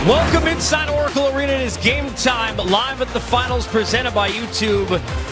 Welcome inside Oracle Arena. It is game time, live at the finals, presented by YouTube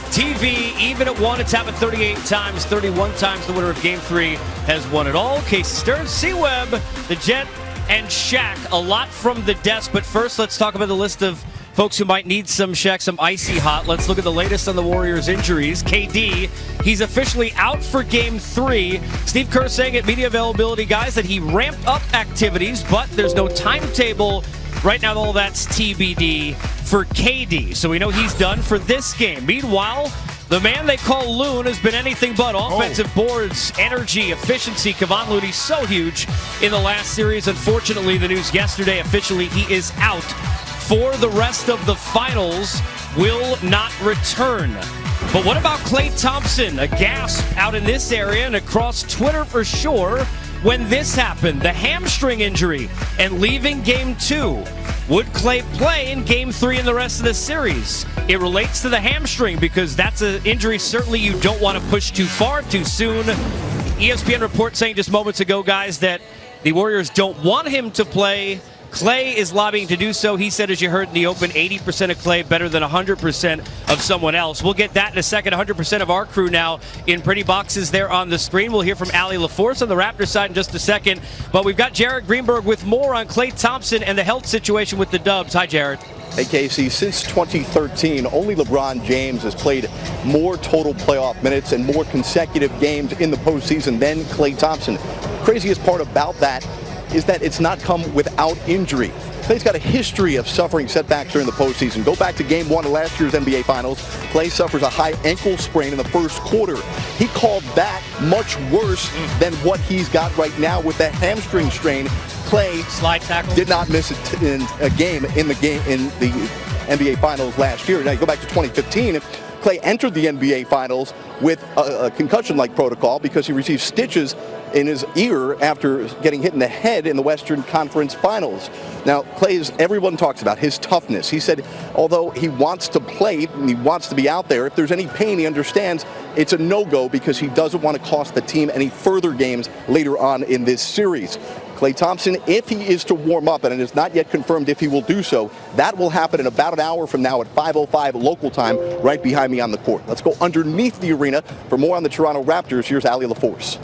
TV. Even at one, it's happened 38 times, 31 times. The winner of Game 3 has won it all. Casey Stern, C-Web, the Jet, and Shaq. A lot from the desk, but first let's talk about the list of folks who might need some Shaq, some icy hot. Let's look at the latest on the Warriors' injuries. KD, he's officially out for Game 3. Steve Kerr saying at media availability, guys, that he ramped up activities, but there's no timetable. Right now, all that's TBD for KD. So we know he's done for this game. Meanwhile, the man they call Loon has been anything but. Offensive boards, energy, efficiency. Kevon Looney so huge in the last series. Unfortunately, the news yesterday, officially, he is out for the rest of the finals, will not return. But what about Klay Thompson? A gasp out in this area and across Twitter for sure when this happened. The hamstring injury and leaving Game 2. Would Klay play in Game 3 and the rest of the series? It relates to the hamstring because that's an injury certainly you don't want to push too far too soon. ESPN report saying just moments ago, guys, that the Warriors don't want him to play. Klay is lobbying to do so. He said, as you heard in the open, 80% of Klay better than 100% of someone else. We'll get that in a second. 100% of our crew now in pretty boxes there on the screen. We'll hear from Allie LaForce on the Raptors side in just a second. But we've got Jared Greenberg with more on Klay Thompson and the health situation with the Dubs. Hi, Jared. Hey, Casey, since 2013, only LeBron James has played more total playoff minutes and more consecutive games in the postseason than Klay Thompson. Craziest part about that is that it's not come without injury. Klay's got a history of suffering setbacks during the postseason. Go back to Game 1 of last year's NBA Finals. Klay suffers a high ankle sprain in the first quarter. He called that much worse than what he's got right now with that hamstring strain. Klay slide tackle did not miss a game in the NBA Finals last year. Now you go back to 2015. Klay entered the NBA Finals with a concussion-like protocol because he received stitches in his ear after getting hit in the head in the Western Conference Finals. Now, everyone talks about his toughness. He said, although he wants to play and he wants to be out there, if there's any pain, he understands it's a no-go because he doesn't want to cost the team any further games later on in this series. Klay Thompson, if he is to warm up, and it is not yet confirmed if he will do so, that will happen in about an hour from now at 5:05 local time, right behind me on the court. Let's go underneath the arena. For more on the Toronto Raptors, here's Allie LaForce.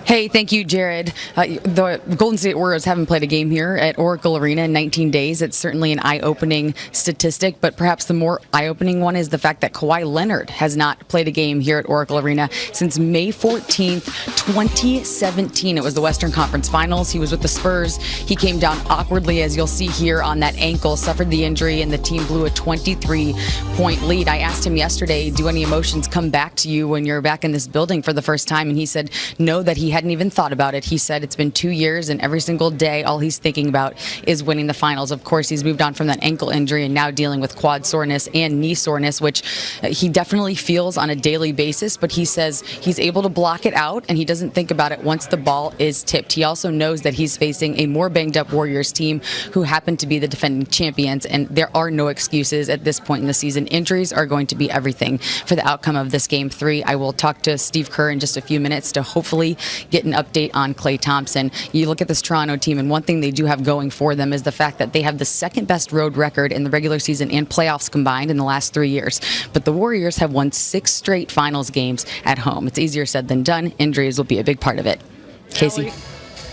Hey, thank you, Jared. The Golden State Warriors haven't played a game here at Oracle Arena in 19 days. It's certainly an eye-opening statistic, but perhaps the more eye-opening one is the fact that Kawhi Leonard has not played a game here at Oracle Arena since May 14th, 2017. It was the Western Conference Finals. He was with the Spurs. He came down awkwardly, as you'll see here, on that ankle, suffered the injury, and the team blew a 23-point lead. I asked him yesterday, do any emotions come back to you when you're back in this building for the first time? And he said no, that he hadn't even thought about it. He said it's been 2 years, and every single day, all he's thinking about is winning the finals. Of course, he's moved on from that ankle injury and now dealing with quad soreness and knee soreness, which he definitely feels on a daily basis, but he says he's able to block it out, and he doesn't think about it once the ball is tipped. He also knows that he's facing a more banged-up Warriors team who happen to be the defending champions, and there are no excuses at this point in the season. Injuries are going to be everything for the outcome of this Game 3. I will talk to Steve Kerr in just a few minutes to hopefully get an update on Klay Thompson. You look at this Toronto team, and one thing they do have going for them is the fact that they have the second best road record in the regular season and playoffs combined in the last 3 years. But the Warriors have won 6 straight finals games at home. It's easier said than done. Injuries will be a big part of it. Casey?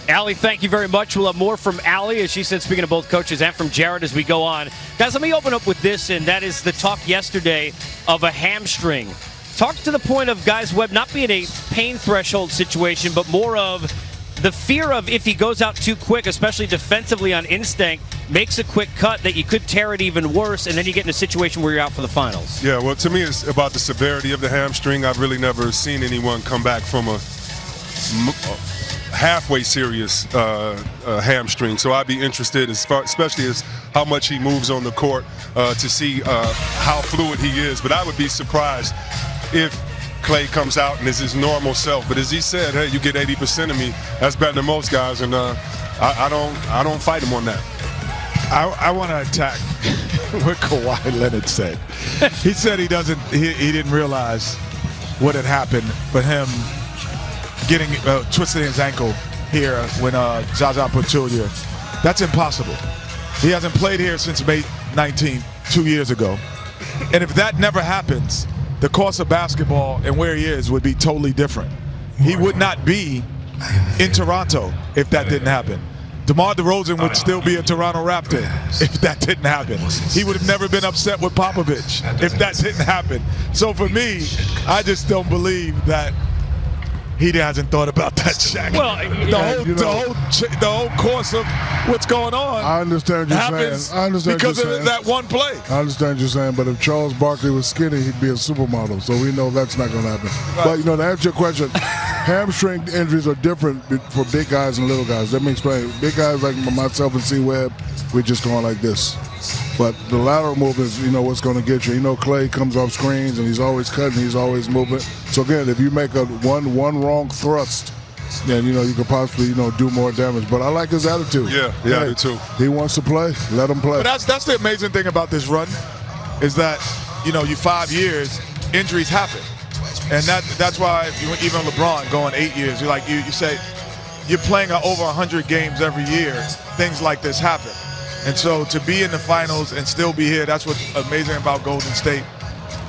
Allie, thank you very much. We'll have more from Allie, as she said, speaking of both coaches, and from Jared as we go on. Guys, let me open up with this, and that is the talk yesterday of a hamstring. Talk to the point of, guys, Webb not being a pain threshold situation, but more of the fear of if he goes out too quick, especially defensively on instinct, makes a quick cut, that you could tear it even worse, and then you get in a situation where you're out for the finals. Yeah, well, to me, it's about the severity of the hamstring. I've really never seen anyone come back from a halfway serious hamstring. So I'd be interested, especially as how much he moves on the court, to see how fluid he is. But I would be surprised if Klay comes out and is his normal self. But as he said, hey, you get 80% of me. That's better than most guys, and I don't fight him on that. I want to attack what Kawhi Leonard said. He said he didn't realize what had happened, but him getting twisting his ankle here when Zaza Pachulia. That's impossible. He hasn't played here since May 19th, 2 years ago. And if that never happens, the course of basketball and where he is would be totally different. He would not be in Toronto if that didn't happen. DeMar DeRozan would still be a Toronto Raptor if that didn't happen. He would have never been upset with Popovich if that didn't happen. So for me, I just don't believe that he hasn't thought about that, Shaq. Well, the whole course of what's going on. I understand what you're saying. I understand because what you're of saying. that one play. I understand what you're saying, but if Charles Barkley was skinny, he'd be a supermodel. So we know that's not going to happen. Right. But to answer your question, hamstring injuries are different for big guys and little guys. Let me explain. Big guys like myself and C-Webb, we're just going like this. But the lateral movements, what's going to get you. Clay comes off screens and he's always cutting, he's always moving. So again, if you make a one wrong thrust, then you could possibly do more damage. But I like his attitude. Yeah, I do too. He wants to play. Let him play. But that's the amazing thing about this run, is that you 5 years, injuries happen, and that's why even LeBron going 8 years, you say you're playing over 100 games every year. Things like this happen. And so to be in the finals and still be here, that's what's amazing about Golden State.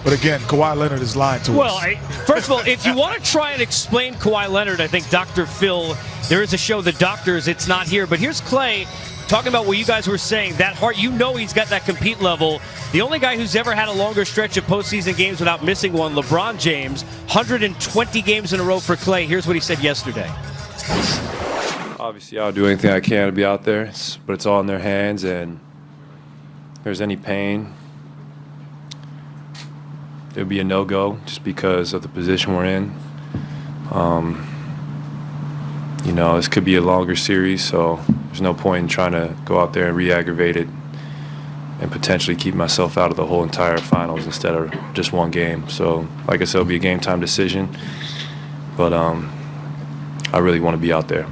But again, Kawhi Leonard is lying to us. Well, first of all, if you want to try and explain Kawhi Leonard, I think Dr. Phil, there is a show, The Doctors, it's not here. But here's Clay talking about what you guys were saying. That heart, he's got that compete level. The only guy who's ever had a longer stretch of postseason games without missing one, LeBron James, 120 games in a row for Clay. Here's what he said yesterday. Obviously, I'll do anything I can to be out there, but it's all in their hands, and if there's any pain, it'll be a no-go just because of the position we're in. This could be a longer series, so there's no point in trying to go out there and re-aggravate it and potentially keep myself out of the whole entire finals instead of just one game. So, like I said, it'll be a game-time decision, but I really want to be out there.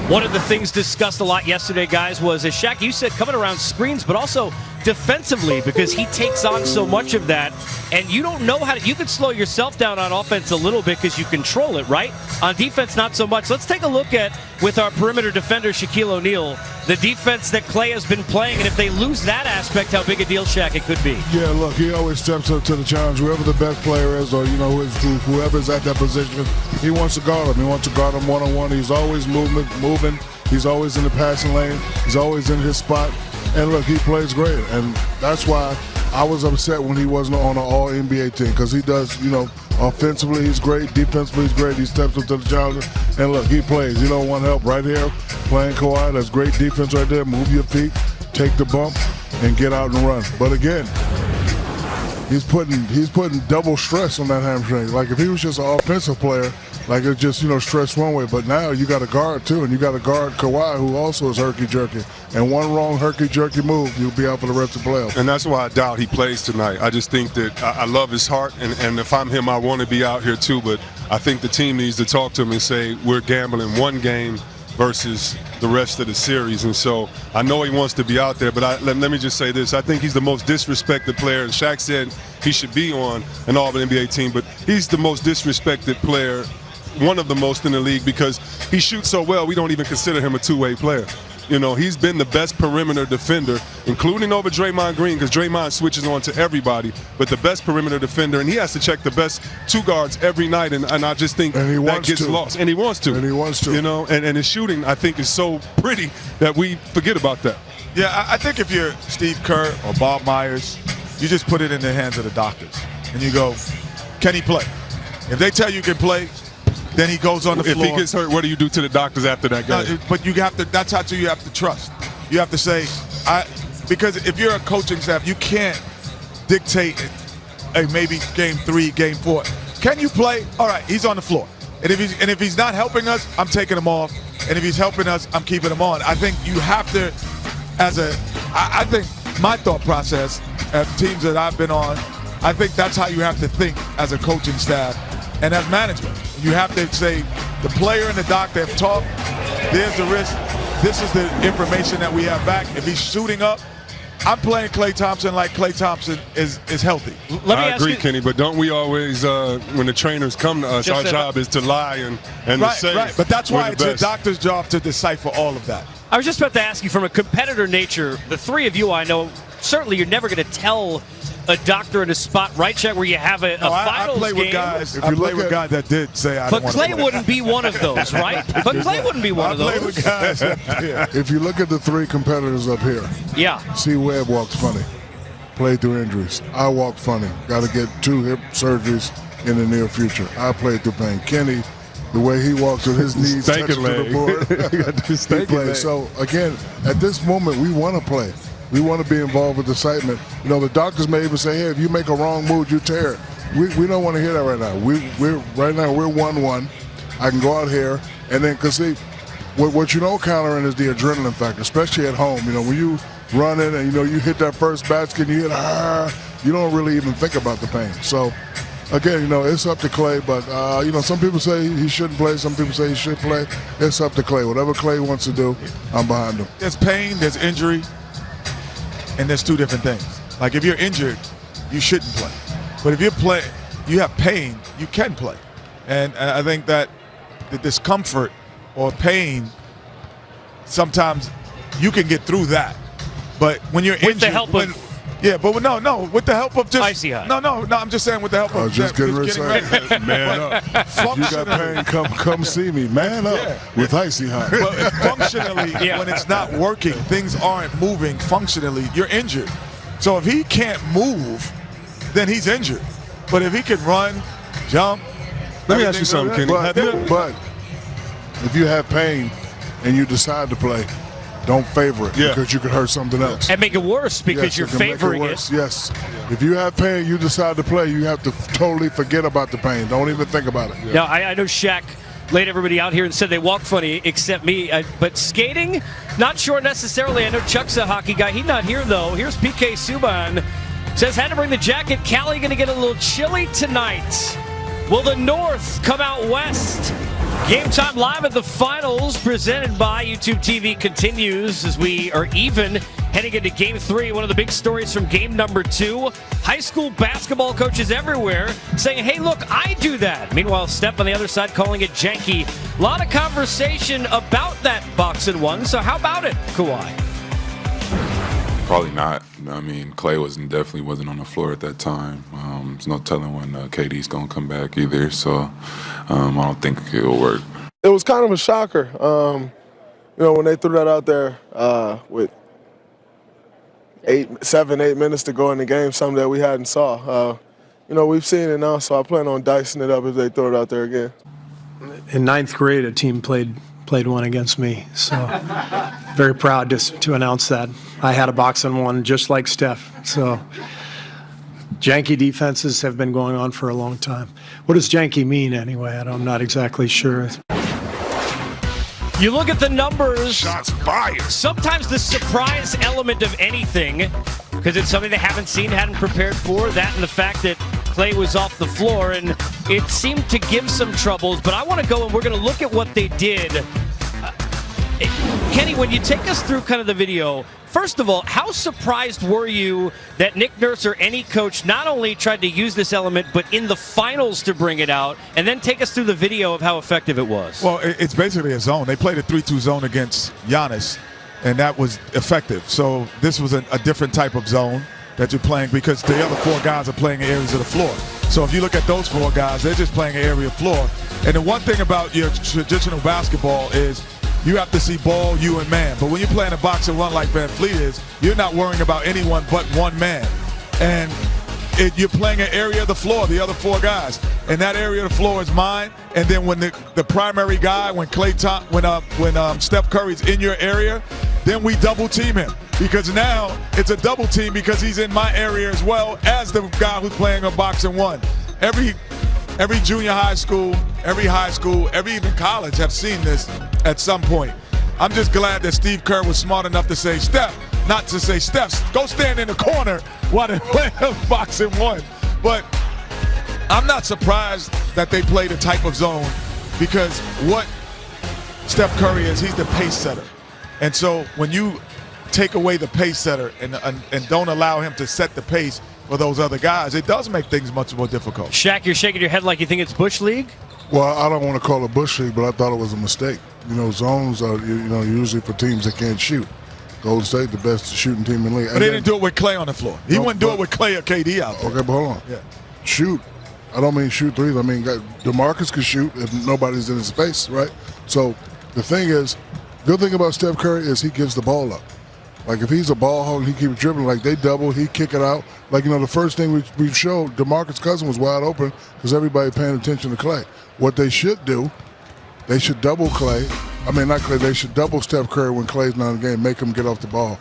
One of the things discussed a lot yesterday, guys, was, as Shaq, you said, coming around screens, but also defensively, because he takes on so much of that, and you don't know how to. You can slow yourself down on offense a little bit because you control it, right? On defense, not so much. Let's take a look at, with our perimeter defender, Shaquille O'Neal, the defense that Clay has been playing, and if they lose that aspect, how big a deal, Shaq, it could be. Yeah, look, he always steps up to the challenge. Whoever the best player is, or whoever's at that position, he wants to guard him. He wants to guard him one-on-one. He's always moving. He's always in the passing lane. He's always in his spot. And look, he plays great. And that's why I was upset when he wasn't on an all-NBA team, because he does, offensively he's great, defensively he's great. He steps up to the challenge. And look, he plays. You don't want help right here playing Kawhi. That's great defense right there. Move your feet, take the bump, and get out and run. But again, he's putting double stress on that hamstring. Like if he was just an offensive player, like it's just, stress one way. But now you got to guard too, and you got to guard Kawhi, who also is herky-jerky. And one wrong herky-jerky move, you'll be out for the rest of the playoffs. And that's why I doubt he plays tonight. I just think that I love his heart, and if I'm him, I want to be out here too. But I think the team needs to talk to him and say, we're gambling one game versus the rest of the series. And so I know he wants to be out there, but let me just say this. I think he's the most disrespected player. And Shaq said he should be on an All-NBA team, but he's the most disrespected player, one of the most in the league, because he shoots so well, we don't even consider him a two-way player. He's been the best perimeter defender, including over Draymond Green, because Draymond switches on to everybody, but the best perimeter defender, and he has to check the best two guards every night, and I just think that gets lost. And he wants to. And his shooting, I think, is so pretty that we forget about that. Yeah, I think if you're Steve Kerr or Bob Myers, you just put it in the hands of the doctors, and you go, can he play? If they tell you can play, then he goes on the floor. If he gets hurt, what do you do to the doctors after that game? But you have to. That's how you have to trust. You have to say, because if you're a coaching staff, you can't dictate maybe game 3, game 4. Can you play? All right, he's on the floor. And if he's not helping us, I'm taking him off. And if he's helping us, I'm keeping him on. I think you have to, I think my thought process at teams that I've been on, I think that's how you have to think as a coaching staff and as management. You have to say, the player and the doctor have talked, there's the risk, this is the information that we have back. If he's shooting up, I'm playing Klay Thompson like Klay Thompson is healthy. I agree, Kenny, but don't we always, when the trainers come to us, our job is to lie and to say. Right, but that's why it's the doctor's job to decipher all of that. I was just about to ask you, from a competitor nature, the three of you, I know, certainly you're never going to tell a doctor in a spot, right, Shaq, where you have a finals I play game. with guys. I play with guys that did say I But don't want Clay to play. wouldn't be one of those, right? But Clay wouldn't be one of those. I play with guys. If you look at the three competitors up here, Yeah. C. Webb walks funny, played through injuries. I walk funny, got to get 2 hip surgeries in the near future. I played through pain. Kenny, the way he walks with his knees touching to the board, he plays. So again, at this moment, we want to play. We want to be involved with excitement. You know, the doctors may even say, hey, if you make a wrong move, you tear it. We don't want to hear that right now. We're 1-1. I can go out here, and then, because see, what you don't counter in is the adrenaline factor, especially at home. You know, when you run in and, you know, you hit that first basket and you hit, you don't really even think about the pain. So, again, you know, it's up to Clay, but, you know, some people say he shouldn't play. Some people say he should play. It's up to Clay. Whatever Clay wants to do, I'm behind him. There's pain, there's injury, and there's 2 different things. Like, if you're injured, you shouldn't play. But if you have pain, you can play. And I think that the discomfort or pain, sometimes you can get through that. But when you're injured, With the help of... Yeah, but no, with the help of just Icy hot. No, I'm just saying with the help of just getting ready. Man up. You got pain, come see me. Man up with Icy Hot. But functionally, when it's not working, things aren't moving functionally, you're injured. So if he can't move, then he's injured. But if he can run, jump. Let me ask you something, Kenny. But if you have pain and you decide to play, don't favor it because you could hurt something else. And make it worse because you're favoring it. Yes. If you have pain, you decide to play, you have to totally forget about the pain. Don't even think about it. Now, I know Shaq laid everybody out here and said they walk funny except me. But skating, not sure necessarily. I know Chuck's a hockey guy. He's not here, though. Here's PK Subban. Says, had to bring the jacket. Cali going to get a little chilly tonight. Will the North come out west? Game Time Live at the finals presented by YouTube TV continues as we are even heading into Game 3. One of the big stories from game number 2. High school basketball coaches everywhere saying, hey, look, I do that. Meanwhile, Steph on the other side calling it janky. A lot of conversation about that box and one. So how about it, Kawhi? Probably not. I mean, Clay definitely wasn't on the floor at that time. There's no telling when KD's going to come back either, so I don't think it'll work. It was kind of a shocker, you know, when they threw that out there with 7-8 minutes to go in the game, something that we hadn't saw. You know, we've seen it now, so I plan on dicing it up if they throw it out there again. In 9th grade, a team played one against me, so very proud to announce that. I had a box and one just like Steph, so janky defenses have been going on for a long time. What does janky mean anyway? I'm not exactly sure. You look at the numbers. Shots fired. Sometimes the surprise element of anything, because it's something they haven't seen, hadn't prepared for, that and the fact that Clay was off the floor, and it seemed to give some troubles. But I want to go and we're going to look at what they did. Kenny, when you take us through kind of the video, first of all, how surprised were you that Nick Nurse or any coach not only tried to use this element, but in the finals to bring it out, and then take us through the video of how effective it was? Well, it's basically a zone. They played a 3-2 zone against Giannis, and that was effective. So this was a different type of zone that you're playing because the other 4 guys are playing areas of the floor. So if you look at those 4 guys, they're just playing an area of floor. And the one thing about your traditional basketball is you have to see ball, you, and man. But when you're playing a box and one like Van Fleet is, you're not worrying about anyone but one man. And you're playing an area of the floor, the other 4 guys. And that area of the floor is mine. And then when the primary guy, when Steph Curry's in your area, then we double team him. Because now it's a double team because he's in my area as well as the guy who's playing a box and one. Every junior high school, every high school, every even college have seen this at some point. I'm just glad that Steve Kerr was smart enough to say, Steph, not to say, Steph, go stand in the corner while they play a box and one. But I'm not surprised that they play the type of zone because what Steph Curry is, he's the pace setter. And so when you take away the pace setter and don't allow him to set the pace for those other guys, it does make things much more difficult. Shaq, you're shaking your head like you think it's Bush League? Well, I don't want to call it bush league, but I thought it was a mistake. You know, zones are usually for teams that can't shoot. Golden State, the best shooting team in the league. But they didn't do it with Clay on the floor. He wouldn't do it with Clay or KD out there. Okay, but hold on. Yeah. Shoot. I don't mean shoot threes. I mean, DeMarcus could shoot if nobody's in his face, right? So the thing is, good thing about Steph Curry is he gives the ball up. Like if he's a ball hog and he keeps dribbling, like they double, he kick it out. Like, the first thing we showed, DeMarcus Cousins was wide open because everybody paying attention to Clay. What they should do, they should double Clay. I mean, not Clay, they should double Steph Curry when Clay's not in the game, make him get off the ball.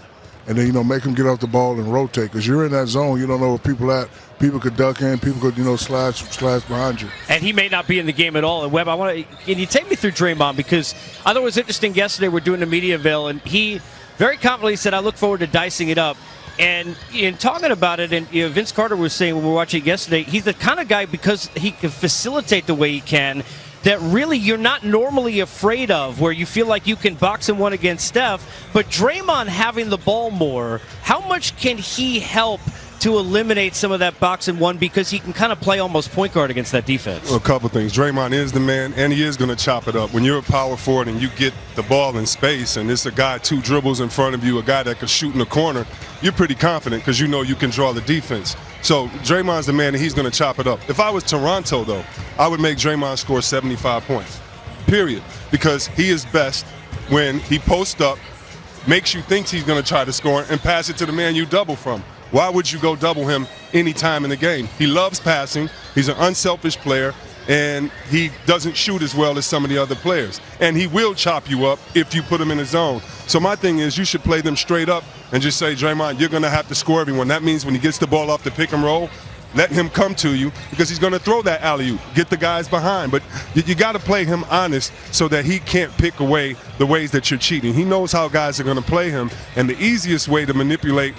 And then, make him get off the ball and rotate. Because you're in that zone, you don't know where people at. People could duck in, people could, slash behind you. And he may not be in the game at all. And Webb, can you take me through Draymond? Because I thought it was interesting yesterday, we're doing the media avail, and he very confidently said, I look forward to dicing it up. And in talking about it, and Vince Carter was saying when we were watching it yesterday, he's the kind of guy, because he can facilitate the way he can, that really you're not normally afraid of, where you feel like you can box him one against Steph. But Draymond having the ball more, how much can he help to eliminate some of that box and one, because he can kind of play almost point guard against that defense? Well, a couple things. Draymond is the man, and he is going to chop it up. When you're a power forward and you get the ball in space, and it's a guy 2 dribbles in front of you, a guy that could shoot in the corner, you're pretty confident because you know you can draw the defense. So Draymond's the man, and he's going to chop it up. If I was Toronto, though, I would make Draymond score 75 points, period, because he is best when he posts up, makes you think he's going to try to score, and pass it to the man you double from. Why would you go double him any time in the game? He loves passing. He's an unselfish player, and he doesn't shoot as well as some of the other players. And he will chop you up if you put him in a zone. So my thing is, you should play them straight up and just say, Draymond, you're going to have to score everyone. That means when he gets the ball off the pick and roll, let him come to you, because he's going to throw that alley-oop, get the guys behind. But you got to play him honest so that he can't pick away the ways that you're cheating. He knows how guys are going to play him, and the easiest way to manipulate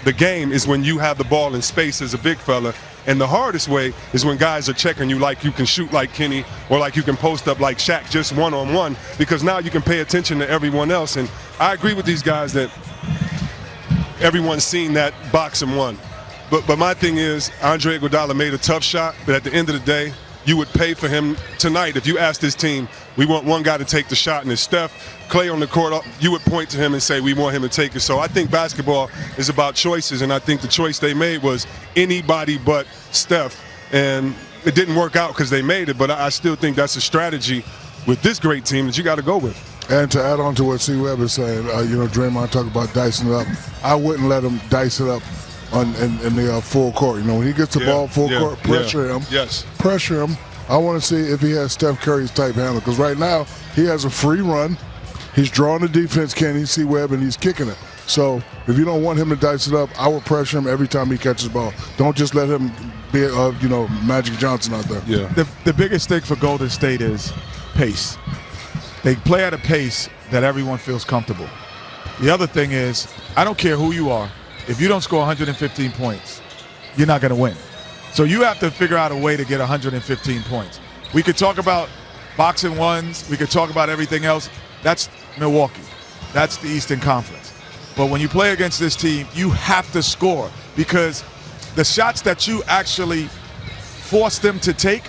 the game is when you have the ball in space as a big fella, and the hardest way is when guys are checking you like you can shoot like Kenny or like you can post up like Shaq just one-on-one, because now you can pay attention to everyone else. And I agree with these guys that everyone's seen that box and one. But my thing is, Andre Iguodala made a tough shot, but at the end of the day, you would pay for him tonight. If you asked this team, we want one guy to take the shot, and it's Steph. Clay on the court, you would point to him and say, we want him to take it. So I think basketball is about choices, and I think the choice they made was anybody but Steph. And it didn't work out because they made it, but I still think that's a strategy with this great team that you got to go with. And to add on to what C. Webb is saying, Draymond talked about dicing it up. I wouldn't let him dice it up in the full court. When he gets the ball full court, pressure him. Yes. Pressure him. I want to see if he has Steph Curry's type handle, because right now he has a free run. He's drawing the defense, Kenny, C. Webb, and he's kicking it. So if you don't want him to dice it up, I would pressure him every time he catches the ball. Don't just let him be, Magic Johnson out there. Yeah. The biggest thing for Golden State is pace. They play at a pace that everyone feels comfortable. The other thing is, I don't care who you are. If you don't score 115 points, you're not going to win. So you have to figure out a way to get 115 points. We could talk about boxing ones. We could talk about everything else. That's Milwaukee. That's the Eastern Conference. But when you play against this team, you have to score, because the shots that you actually force them to take,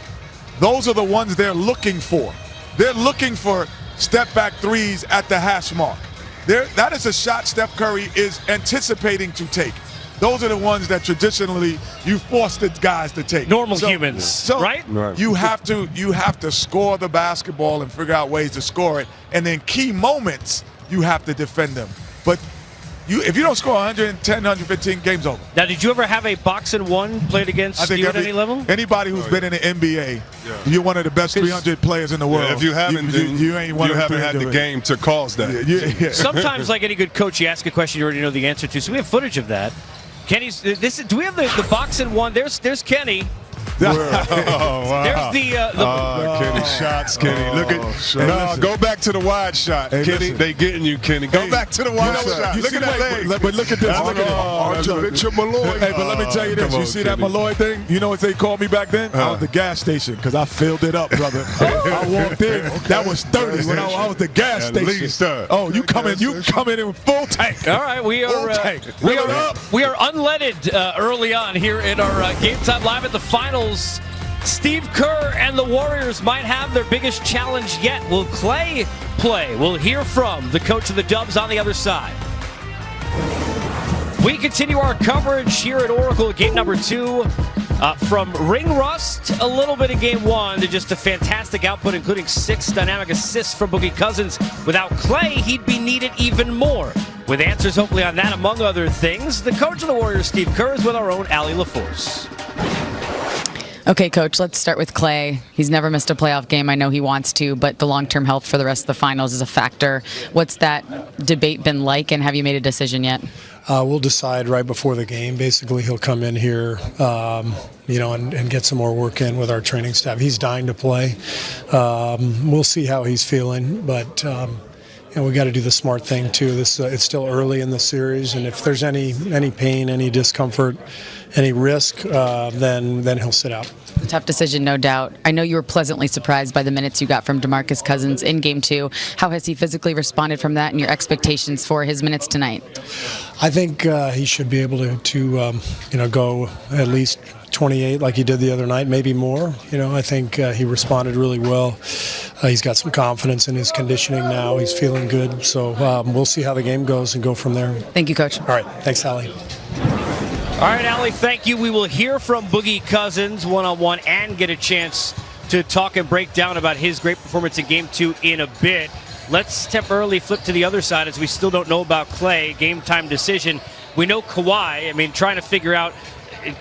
those are the ones they're looking for. They're looking for step-back threes at the hash mark. That is a shot Steph Curry is anticipating to take. Those are the ones that traditionally you force the guys to take. Normal humans, right? You have to score the basketball and figure out ways to score it, and then key moments you have to defend them. But if you don't score 110, 115, game's over. Now, did you ever have a box and one played against you at any level? Anybody who's been in the NBA, you're one of the best 300 players in the world. Yeah, if you haven't, you haven't had the game to cause that. Sometimes, like any good coach, you ask a question you already know the answer to. So we have footage of that. Kenny's. Do we have the box and one? There's Kenny. Oh, wow. There's the Kenny shots, Kenny. Look at go back to the wide shot, Kenny. Listen. They getting you, Kenny. Go back to the wide shot. Look at that leg. But look at this. Look at it. Malloy. Hey, but let me tell you this. You see that Malloy thing? You know what they called me back then? I was the gas station, because I filled it up, brother. I walked in. That was 30 when I was the gas station. Least, oh, you come in full tank. All right, we are unleaded early on here in our Game Time Live at the Finals. Steve Kerr and the Warriors might have their biggest challenge yet. Will Klay play? We'll hear from the coach of the Dubs on the other side. We continue our coverage here at Oracle, game number 2. From ring rust, a little bit in game 1, to just a fantastic output, including 6 dynamic assists from Boogie Cousins. Without Klay, he'd be needed even more. With answers hopefully on that, among other things, the coach of the Warriors, Steve Kerr, is with our own Allie LaForce. Okay, Coach, let's start with Klay. He's never missed a playoff game. I know he wants to, but the long-term health for the rest of the finals is a factor. What's that debate been like, and have you made a decision yet? We'll decide right before the game. Basically, he'll come in here, and get some more work in with our training staff. He's dying to play. We'll see how he's feeling, but we got to do the smart thing too. It's still early in the series, and if there's any pain, any discomfort, any risk, then he'll sit out. A tough decision, no doubt. I know you were pleasantly surprised by the minutes you got from DeMarcus Cousins in Game 2. How has he physically responded from that, and your expectations for his minutes tonight? I think he should be able to go at least 28 like he did the other night, maybe more. I think he responded really well. He's got some confidence in his conditioning now. He's feeling good. So we'll see how the game goes and go from there. Thank you, Coach. All right. Thanks, Allie. All right, Allie, thank you. We will hear from Boogie Cousins one-on-one and get a chance to talk and break down about his great performance in Game 2 in a bit. Let's temporarily flip to the other side, as we still don't know about Klay. Game time decision. We know Kawhi. Trying to figure out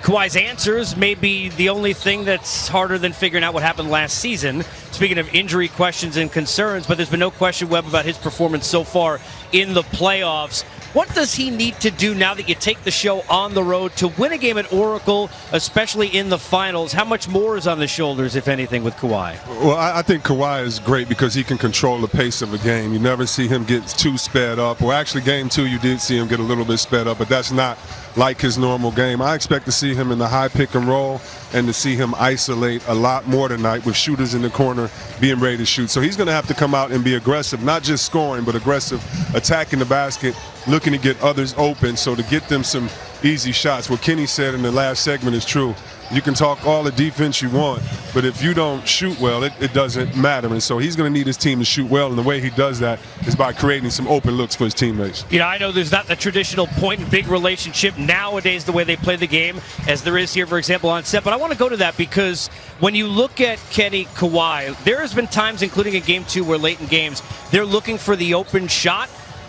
Kawhi's answers may be the only thing that's harder than figuring out what happened last season. Speaking of injury questions and concerns, but there's been no question, Webb, about his performance so far in the playoffs. What does he need to do now that you take the show on the road to win a game at Oracle, especially in the finals? How much more is on the shoulders, if anything, with Kawhi? Well, I think Kawhi is great because he can control the pace of a game. You never see him get too sped up. Well, actually, Game 2, you did see him get a little bit sped up, but that's not like his normal game. I expect to see him in the high pick and roll and to see him isolate a lot more tonight with shooters in the corner being ready to shoot. So he's going to have to come out and be aggressive, not just scoring, but aggressive, attacking the basket, looking to get others open, so to get them some easy shots. What Kenny said in the last segment is true. You can talk all the defense you want, but if you don't shoot well, it doesn't matter. And so he's going to need his team to shoot well, and the way he does that is by creating some open looks for his teammates. I know there's not the traditional point and big relationship nowadays the way they play the game as there is here, for example, on set, but I want to go to that because when you look at Kenny, Kawhi, there has been times, including in Game 2, where late in games, they're looking for the open shot.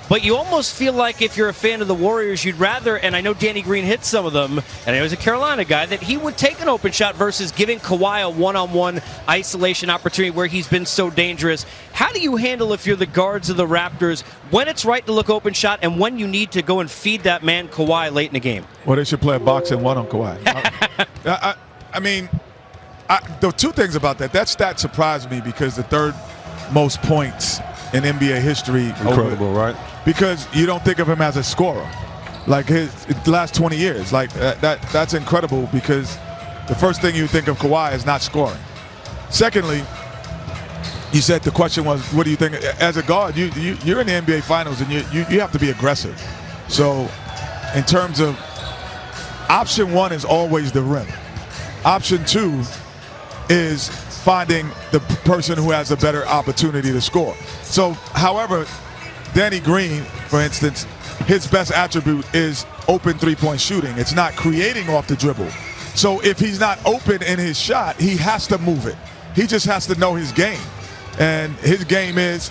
But you almost feel like if you're a fan of the Warriors, you'd rather, and I know Danny Green hit some of them, and he was a Carolina guy, that he would take an open shot versus giving Kawhi a one-on-one isolation opportunity where he's been so dangerous. How do you handle, if you're the guards of the Raptors, when it's right to look open shot and when you need to go and feed that man Kawhi late in the game? Well, they should play a boxing one on Kawhi. The two things about that stat surprised me because the third most points in NBA history. Incredible, right? Because you don't think of him as a scorer. Like his last 20 years. Like that's incredible because the first thing you think of Kawhi is not scoring. Secondly, you said the question was, what do you think? As a guard, you're in the NBA Finals and you have to be aggressive. So in terms of option one is always the rim. Option two is finding the person who has a better opportunity to score. So, however, Danny Green, for instance, his best attribute is open three-point shooting. It's not creating off the dribble. So if he's not open in his shot, he has to move it. He just has to know his game. And his game is,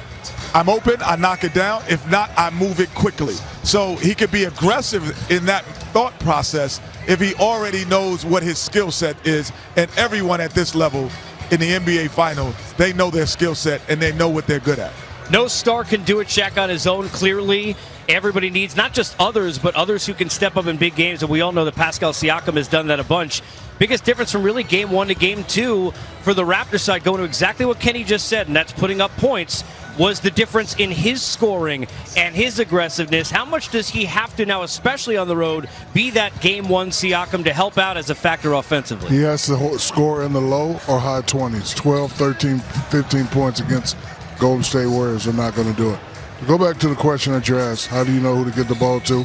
I'm open, I knock it down. If not, I move it quickly. So he could be aggressive in that thought process if he already knows what his skill set is. And everyone at this level in the NBA Finals, they know their skill set and they know what they're good at. No star can do it, Shaq, on his own, clearly. Everybody needs not just others, but others who can step up in big games, and we all know that Pascal Siakam has done that a bunch. Biggest difference from really Game 1 to Game 2 for the Raptors side, going to exactly what Kenny just said, and that's putting up points, was the difference in his scoring and his aggressiveness. How much does he have to now, especially on the road, be that Game 1 Siakam to help out as a factor offensively? He has to score in the low or high 20s. 12, 13, 15 points against Golden State Warriors are not going to do it. To go back to the question that you asked, how do you know who to get the ball to?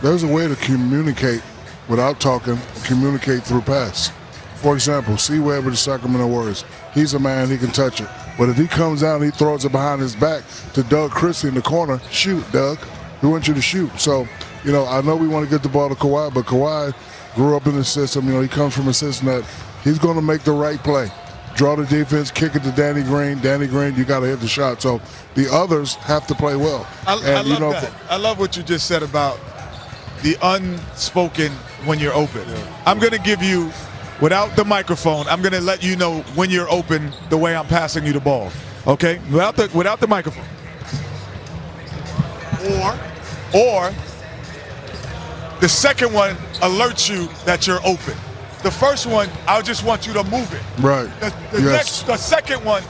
There's a way to communicate without talking, communicate through pass. For example, C-Webb with the Sacramento Warriors. He's a man, he can touch it. But if he comes down and he throws it behind his back to Doug Christie in the corner, shoot, Doug. We want you to shoot. So, you know, I know we want to get the ball to Kawhi, but Kawhi grew up in the system. You know, he comes from a system that he's going to make the right play. Draw the defense, kick it to Danny Green. Danny Green, you got to hit the shot. So the others have to play well. I love that. I love what you just said about the unspoken when you're open. Yeah. I'm going to give you, without the microphone, I'm going to let you know when you're open the way I'm passing you the ball. Okay? Without the microphone. Or the second one alerts you that you're open. The first one, I just want you to move it. Right. The second one,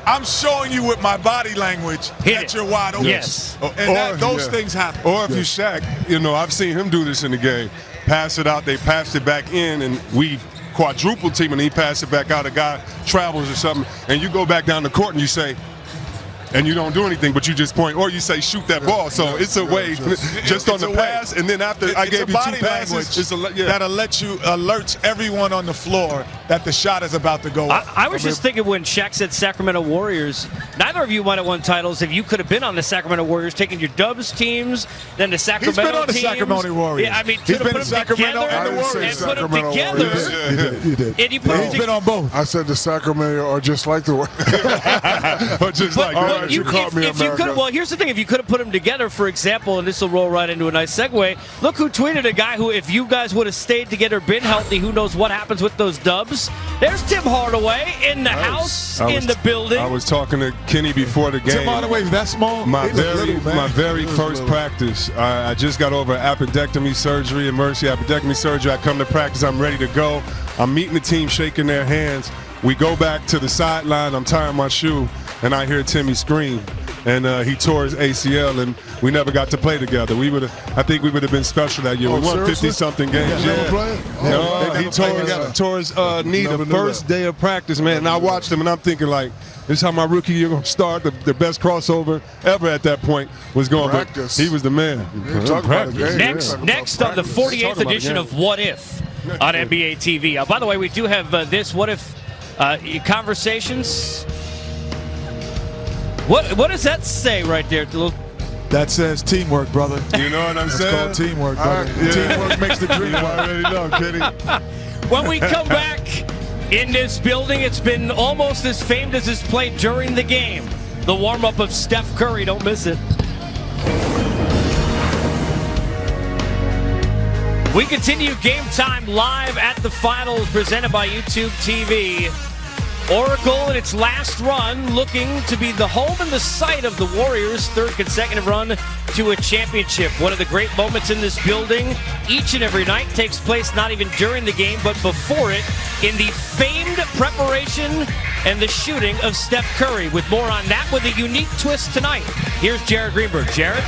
I'm showing you with my body language that you're wide open. Yes. And those things happen. Or if you Shaq, you know, I've seen him do this in the game. Pass it out, they passed it back in, and we quadruple team, and he passed it back out. A guy travels or something, and you go back down the court and you say, and you don't do anything, but you just point, or you say, shoot that ball. So it's a way, just on the pass, and then after I gave you two passes, that'll let you alerts everyone on the floor that the shot is about to go up. I was just thinking when Shaq said Sacramento Warriors, neither of you might have won titles if you could have been on the Sacramento Warriors, taking your Dubs teams, then the Sacramento teams. He's been on the teams. Sacramento Warriors. Yeah, I mean, he's been in Sacramento and the Warriors. And put them together. He did. And you put He's been on both. I said the Sacramento are just like the Warriors. Or just like that. You could, well, here's the thing. If you could have put them together, for example, and this will roll right into a nice segue, look who tweeted a guy who, if you guys would have stayed together, been healthy, who knows what happens with those Dubs. There's Tim Hardaway in the house, in the building. I was talking to Kenny before the game. Tim Hardaway's that small? My very first practice, I just got over appendectomy surgery, emergency appendectomy surgery. I come to practice, I'm ready to go. I'm meeting the team, shaking their hands. We go back to the sideline, I'm tying my shoe, and I hear Timmy scream. And he tore his ACL, and we never got to play together. I think we would have been special that year. We won 50-something games. He tore his knee the first day of practice, man. And I watched him, and I'm thinking, like, this is how my rookie year going to start. The best crossover ever at that point was going. Practice. But he was the man. Next on the 48th edition of What If on NBA TV. By the way, we do have this What If conversations. What does that say right there? That says teamwork, brother. You know what I'm saying? It's called teamwork, brother. Teamwork makes the dream work. I already know, Kenny. When we come back in this building, it's been almost as famed as his play during the game. The warm-up of Steph Curry. Don't miss it. We continue Game Time live at the finals, presented by YouTube TV. Oracle in its last run, looking to be the home and the site of the Warriors' third consecutive run to a championship. One of the great moments in this building each and every night takes place not even during the game, but before it, in the famed preparation and the shooting of Steph Curry. With more on that with a unique twist tonight. Here's Jared Greenberg. Jared?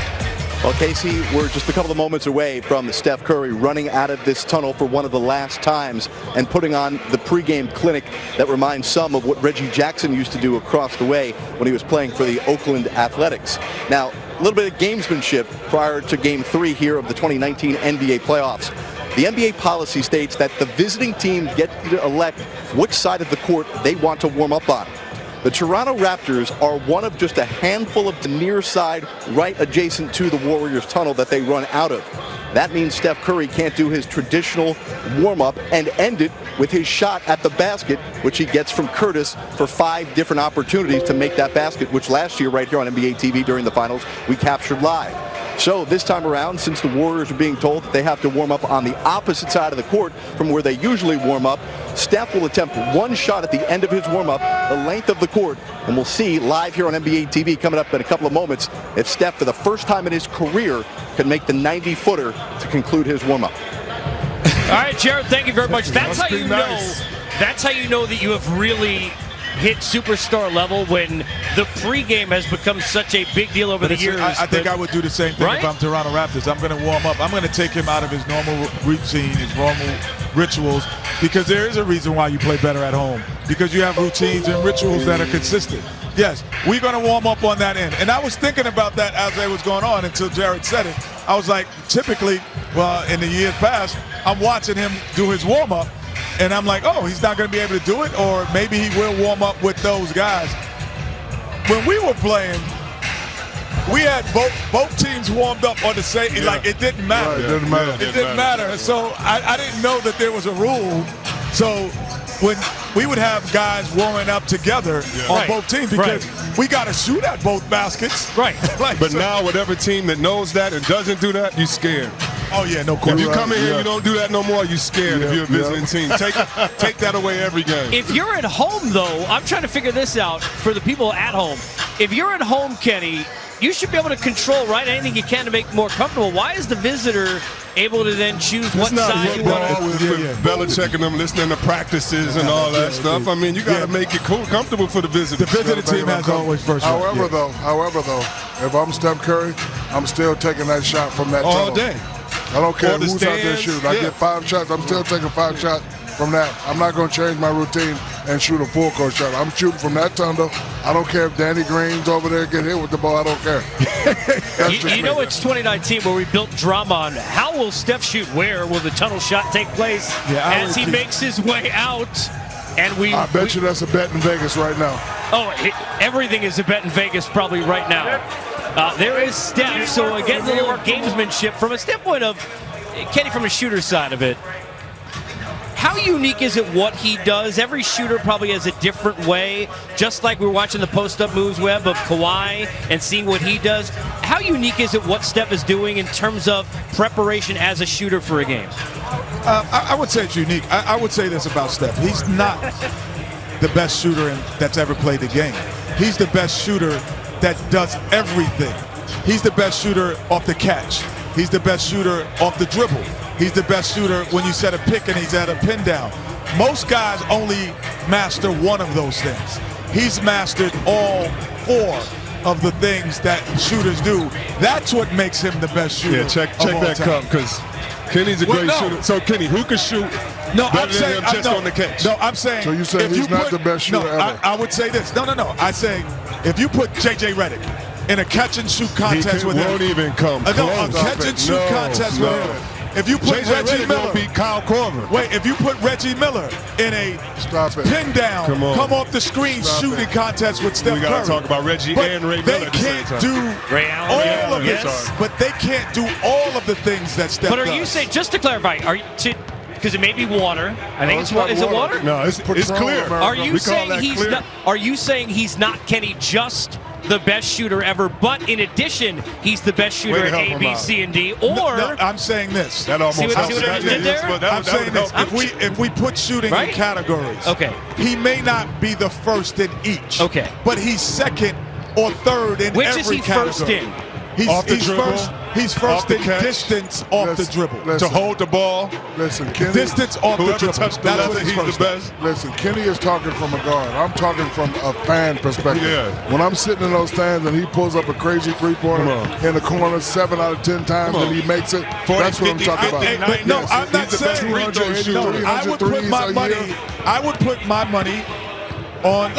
Well, Casey, we're just a couple of moments away from Steph Curry running out of this tunnel for one of the last times and putting on the pregame clinic that reminds some of what Reggie Jackson used to do across the way when he was playing for the Oakland Athletics. Now, a little bit of gamesmanship prior to Game 3 here of the 2019 NBA playoffs. The NBA policy states that the visiting team get to elect which side of the court they want to warm up on. The Toronto Raptors are one of just a handful of the near side right adjacent to the Warriors tunnel that they run out of. That means Steph Curry can't do his traditional warm-up and end it with his shot at the basket, which he gets from Curtis for 5 different opportunities to make that basket, which last year right here on NBA TV during the finals we captured live. So this time around, since the Warriors are being told that they have to warm up on the opposite side of the court from where they usually warm up, Steph will attempt one shot at the end of his warm-up, the length of the court, and we'll see live here on NBA TV coming up in a couple of moments if Steph, for the first time in his career, can make the 90-footer to conclude his warm-up. All right, Jared, thank you very much. That's how you know. That's how you know that you have really hit superstar level, when the pregame has become such a big deal over the years. I think I would do the same thing if I'm Toronto Raptors. I'm going to warm up. I'm going to take him out of his normal routine, his normal rituals, because there is a reason why you play better at home, because you have routines and rituals that are consistent. Yes, we're going to warm up on that end. And I was thinking about that as it was going on until Jared said it. I was like, typically, well, in the years past, I'm watching him do his warm-up, and I'm like, oh, he's not going to be able to do it, or maybe he will warm up with those guys. When we were playing, we had both teams warmed up on the same. Like it didn't matter. Right, it didn't matter. It didn't matter. So I didn't know that there was a rule. So when we would have guys warming up together on both teams because we got to shoot at both baskets. Right. But now, whatever team that knows that and doesn't do that, you're scared. Oh, yeah, no question. If you come in here and you don't do that no more, you're scared if you're a visiting team. Take that away every game. If you're at home, though, I'm trying to figure this out for the people at home. If you're at home, Kenny, you should be able to control, right, anything you can to make it more comfortable. Why is the visitor able to then choose what side you want to? With Belichick and them listening to practices and all that stuff. I mean, you got to make it comfortable for the visitor. The visitor team has always first shot. However, though, if I'm Steph Curry, I'm still taking that shot from that all tunnel. day. I don't care Or the who's out there stands, shooting. I get 5 shots. I'm still taking 5 shots from that. I'm not going to change my routine and shoot a full court shot. I'm shooting from that tunnel. I don't care if Danny Green's over there get hit with the ball. I don't care. You know it's 2019 where we built drama on how will Steph shoot, where will the tunnel shot take place as he makes his way out. And I bet you that's a bet in Vegas right now. Oh, everything is a bet in Vegas probably right now. There is Steph, so again, the little gamesmanship from a standpoint of Kenny from a shooter side of it. How unique is it what he does? Every shooter probably has a different way, just like we were watching the post-up moves web of Kawhi and seeing what he does. How unique is it what Steph is doing in terms of preparation as a shooter for a game? I would say it's unique. I would say this about Steph. He's not the best shooter that's ever played the game. He's the best shooter that does everything. He's the best shooter off the catch. He's the best shooter off the dribble. He's the best shooter when you set a pick and he's at a pin down. Most guys only master one of those things. He's mastered all 4 of the things that shooters do. That's what makes him the best shooter. Yeah, check that cup because Kenny's a great shooter. So Kenny, who can shoot better than him just on the catch? No, I'm saying. So you say he's not the best shooter ever? I would say this. No. I say if you put J.J. Redick in a catch and shoot contest with him, won't even come close. No, a catch and shoot contest with him. If you put Reggie Miller, beat Kyle Korver. Wait, if you put Reggie Miller in a pin down, come off the screen shooting contest with Steph Curry. We got to talk about Reggie and Ray Miller. They can't do all of it, but they can't do all of the things that Steph does. But are you saying, just to clarify, because it may be water. I think it's water. Is it water? No, it's clear. Are you saying he's not? Are you saying he's not, Kenny, just the best shooter ever, but in addition, he's the best shooter at A, B, C, and D? Or no, I'm saying this. That almost see what I did there? I'm saying this. If we put shooting in categories, he may not be the first in each. Okay, but he's second or third in which every is he category. First in? He's first in distance off the dribble. To hold the ball. Listen, Kenny. Distance off the dribble. That's what he's the best. Listen, Kenny is talking from a guard. I'm talking from a fan perspective. Yeah. When I'm sitting in those stands and he pulls up a crazy 3-pointer in the corner 7 out of 10 times and he makes it, 40, that's what 50, I'm talking about. But no, I'm not saying. I would put my money. I would put my money on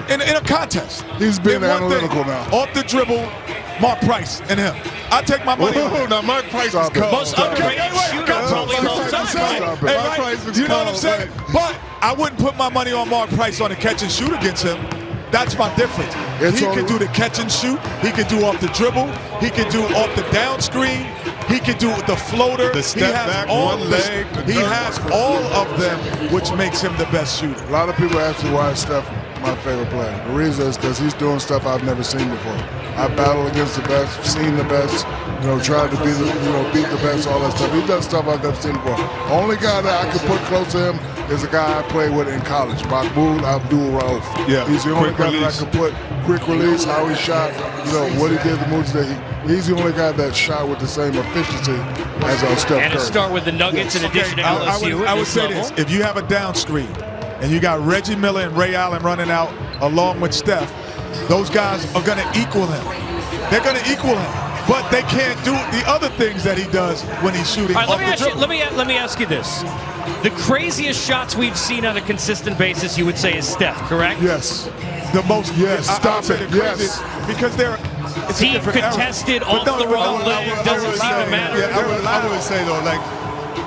in a contest. He's being analytical now. Off the dribble, Mark Price and him. I take my money. Now Mark Price is cold. Most underrated shooter probably of all time. You know what I'm saying? But I wouldn't put my money on Mark Price on a catch and shoot against him. That's my difference. He can do the catch and shoot. He can do off the dribble. He can do off the down screen. He can do the floater. The step back, one leg. He has all of them, which makes him the best shooter. A lot of people ask me why Steph my favorite player. The reason is because he's doing stuff I've never seen before. I battle against the best, seen the best, tried to be beat the best, all that stuff. He does stuff I've never seen before. The only guy that I could put close to him is a guy I played with in college, Mahmoud Abdul-Rauf. Yeah, he's the only guy that I could put quick release, how he shot, what he did, the moves that he's the only guy that shot with the same efficiency as Steph Curry. And to start with the Nuggets in addition to LSU. I would say this: if you have a down screen and you got Reggie Miller and Ray Allen running out along with Steph, those guys are going to equal him. They're going to equal him. But they can't do the other things that he does when he's shooting off the dribble. Let me ask you this. The craziest shots we've seen on a consistent basis, you would say, is Steph, correct? Yes. The most. Yes. Stop it. Yes. Because they're deep contested off the wrong leg doesn't seem to matter. Yeah, I would say though,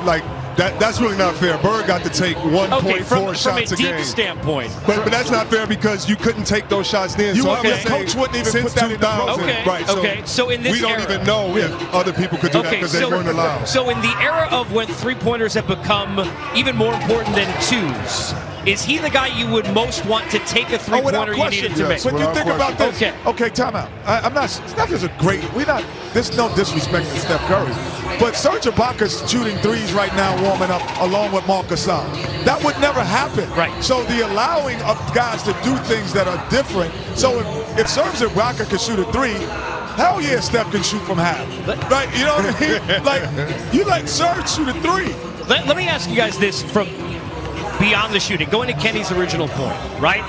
like that's really not fair. Bird got to take 1.4 shots from a a deep game. standpoint. But that's not fair because you couldn't take those shots then. You so wouldn't- I would the coach say wouldn't even since put that in the 2000, Okay, right? okay. So in this we don't era- even know if other people could do that because they weren't allowed. So in the era of when three-pointers have become even more important than twos, is he the guy you would most want to take a three-pointer you needed to make? But you Without think about this. Okay. Okay, time out. I'm not. Steph is a great. There's no disrespect to Steph Curry, but Serge Ibaka's shooting threes right now, warming up along with Marc Gasol. That would never happen. Right. So the allowing of guys to do things that are different. So if Serge Ibaka can shoot a three, hell yeah, Steph can shoot from half. Right? You know what I mean? Like you let Serge shoot a three. Let me ask you guys this from beyond the shooting, going to Kenny's original point, right?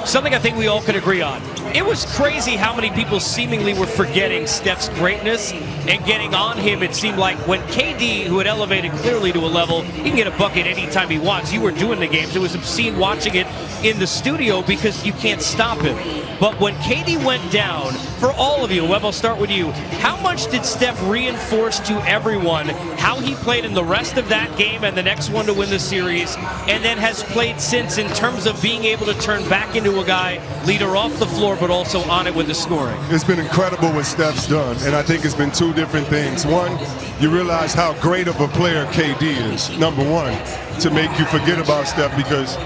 Something I think we all could agree on. It was crazy how many people seemingly were forgetting Steph's greatness and getting on him. It seemed like when KD, who had elevated clearly to a level, he can get a bucket anytime he wants. You were doing the games. It was obscene watching it in the studio because you can't stop him. But when KD went down, for all of you, Webb, I'll start with you. How much did Steph reinforce to everyone how he played in the rest of that game and the next one to win the series, and then has played since in terms of being able to turn back into a guy, leader off the floor, but also on it with the scoring? It's been incredible what Steph's done, and I think it's been two different things. One, you realize how great of a player KD is, number one, to make you forget about Steph, because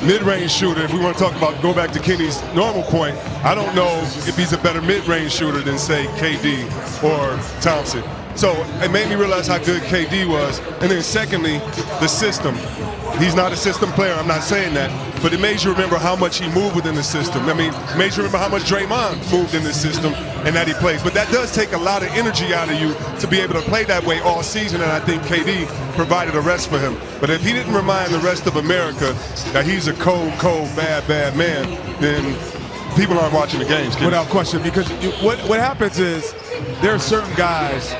mid-range shooter, if we want to talk about, go back to Kenny's normal point, I don't know if he's a better mid-range shooter than, say, KD or Thompson. So it made me realize how good KD was. And then secondly, the system. He's not a system player, I'm not saying that, but it made you remember how much he moved within the system. I mean, it made you remember how much Draymond moved in the system and that he plays. But that does take a lot of energy out of you to be able to play that way all season, and I think KD provided a rest for him. But if he didn't remind the rest of America that he's a cold, bad man, then people aren't watching the games. Kenny. Without question, because what happens is there are certain guys,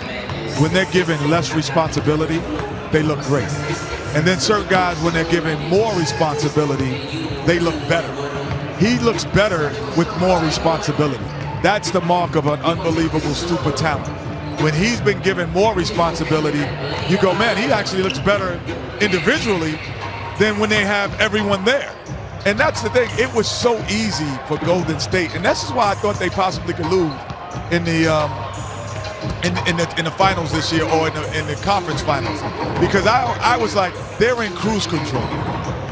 when they're given less responsibility, they look great. And then certain guys, when they're given more responsibility, they look better. He looks better with more responsibility. That's the mark of an unbelievable super talent. When he's been given more responsibility, you go, man, he actually looks better individually than when they have everyone there. And that's the thing. It was so easy for Golden State, and this is why I thought they possibly could lose in the finals this year, or in the conference finals, because I was like, they're in cruise control,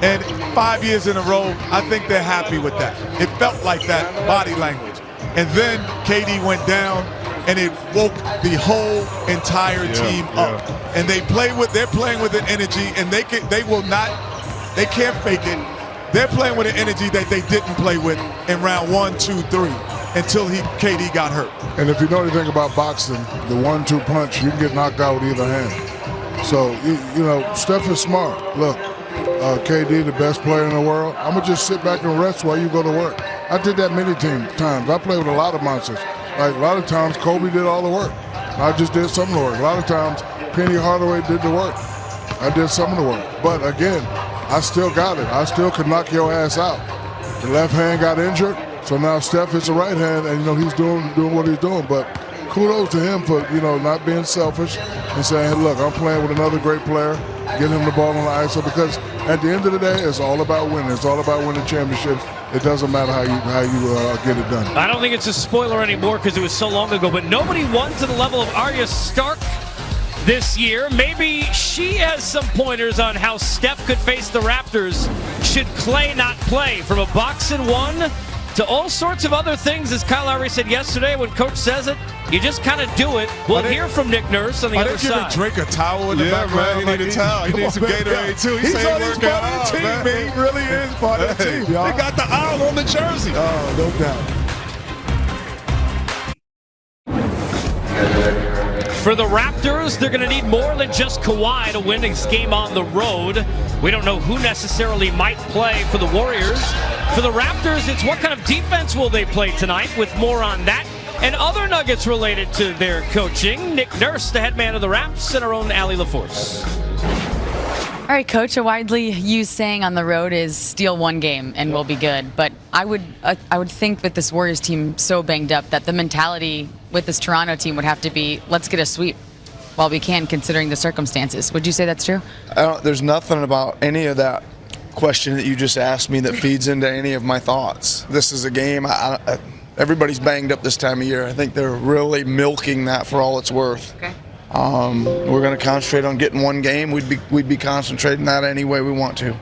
and 5 years in a row, I think they're happy with that. It felt like that body language, and then KD went down, and it woke the whole entire team up, and they're playing with an energy, and they can't fake it. They're playing with an energy that they didn't play with in round 1, 2, 3. Until KD got hurt. And if you know anything about boxing, the 1-2 punch, you can get knocked out with either hand. So, you know, Steph is smart. Look, KD, the best player in the world, I'm going to just sit back and rest while you go to work. I did that many times. I played with a lot of monsters. Like, a lot of times, Kobe did all the work. I just did some of the work. A lot of times, Penny Hardaway did the work. I did some of the work. But, again, I still got it. I still could knock your ass out. The left hand got injured. So now Steph is the right hand, and, you know, he's doing what he's doing. But kudos to him for, you know, not being selfish and saying, hey, look, I'm playing with another great player, get him the ball on the ISO, because at the end of the day, it's all about winning. It's all about winning championships. It doesn't matter how you get it done. I don't think it's a spoiler anymore because it was so long ago, but nobody won to the level of Arya Stark this year. Maybe she has some pointers on how Steph could face the Raptors should Clay not play. From a box and one to all sorts of other things, as Kyle Lowry said yesterday, when Coach says it, you just kind of do it. We'll hear from Nick Nurse on the other side. Are they giving Drake a towel in the background? Man, he needs a towel. He needs some Gatorade, too. He's on his part of the team, man. He really is part of the team, y'all. They got the owl on the jersey. Oh, no doubt. For the Raptors, they're going to need more than just Kawhi to win this game on the road. We don't know who necessarily might play for the Warriors. For the Raptors, it's what kind of defense will they play tonight, with more on that and other nuggets related to their coaching. Nick Nurse, the head man of the Raps, and our own Allie LaForce. All right, Coach, a widely used saying on the road is steal one game and we'll be good. But I would think with this Warriors team so banged up that the mentality with this Toronto team would have to be, let's get a sweep. while we can, considering the circumstances. Would you say that's true? There's nothing about any of that question that you just asked me that feeds into any of my thoughts. This is a game. Everybody's banged up this time of year. I think they're really milking that for all it's worth. Okay. We're going to concentrate on getting one game. We'd be concentrating that any way we want to.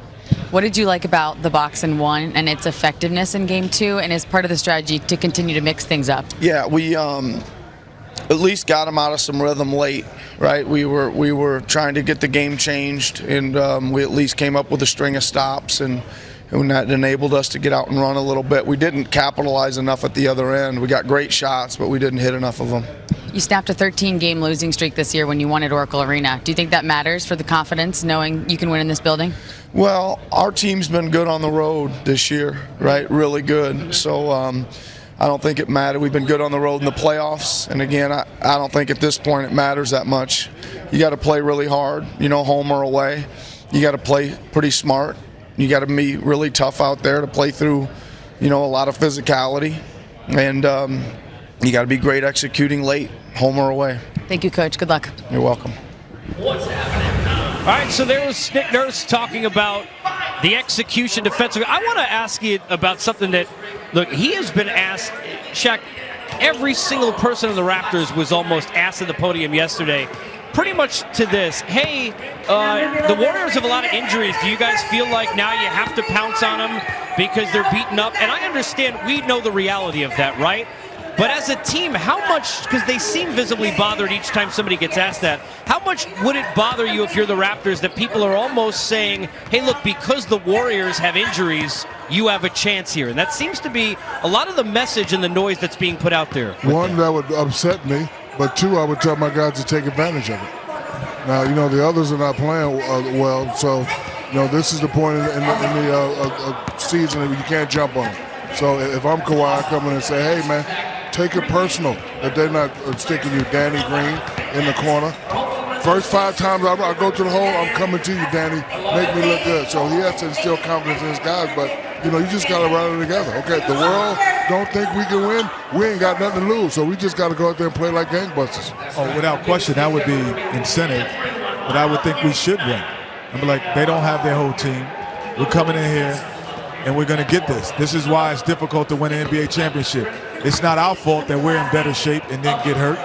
What did you like about the box and one and its effectiveness in game 2, and as part of the strategy to continue to mix things up? Yeah, we at least got them out of some rhythm late, right? We were trying to get the game changed, and we at least came up with a string of stops, and that enabled us to get out and run a little bit. We didn't capitalize enough at the other end. We got great shots, but we didn't hit enough of them. You snapped a 13-game losing streak this year when you won at Oracle Arena. Do you think that matters for the confidence, knowing you can win in this building? Well, our team's been good on the road this year, right? Really good. So I don't think it mattered. We've been good on the road in the playoffs. And again, I don't think at this point it matters that much. You got to play really hard, home or away. You got to play pretty smart. You got to be really tough out there to play through, a lot of physicality. And you got to be great executing late, home or away. Thank you, Coach. Good luck. You're welcome. What's happening now? All right, so there was Nick Nurse talking about the execution defensively. I want to ask you about something that, look, he has been asked, Shaq, every single person in the Raptors was almost asked at the podium yesterday, pretty much to this, hey, the Warriors have a lot of injuries. Do you guys feel like now you have to pounce on them because they're beaten up? And I understand, we know the reality of that, right? But as a team, how much, because they seem visibly bothered each time somebody gets asked that, how much would it bother you if you're the Raptors that people are almost saying, hey, look, because the Warriors have injuries, you have a chance here? And that seems to be a lot of the message and the noise that's being put out there. One, that would upset me, but two, I would tell my guys to take advantage of it. Now, the others are not playing well, so, this is the point in the season that you can't jump on them. So if I'm Kawhi, I come in and say, hey, man, take it personal that they're not sticking you, Danny Green, in the corner. First 5 times I go to the hole, I'm coming to you, Danny. Make me look good. So he has to instill confidence in his guys, but, you just got to run it together. Okay, the world don't think we can win. We ain't got nothing to lose, so we just got to go out there and play like gangbusters. Oh, without question, that would be incentive, but I would think we should win. I'd be like, they don't have their whole team. We're coming in here, and we're going to get this. This is why it's difficult to win an NBA championship. It's not our fault that we're in better shape and then get hurt.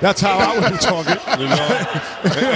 That's how I would be talking.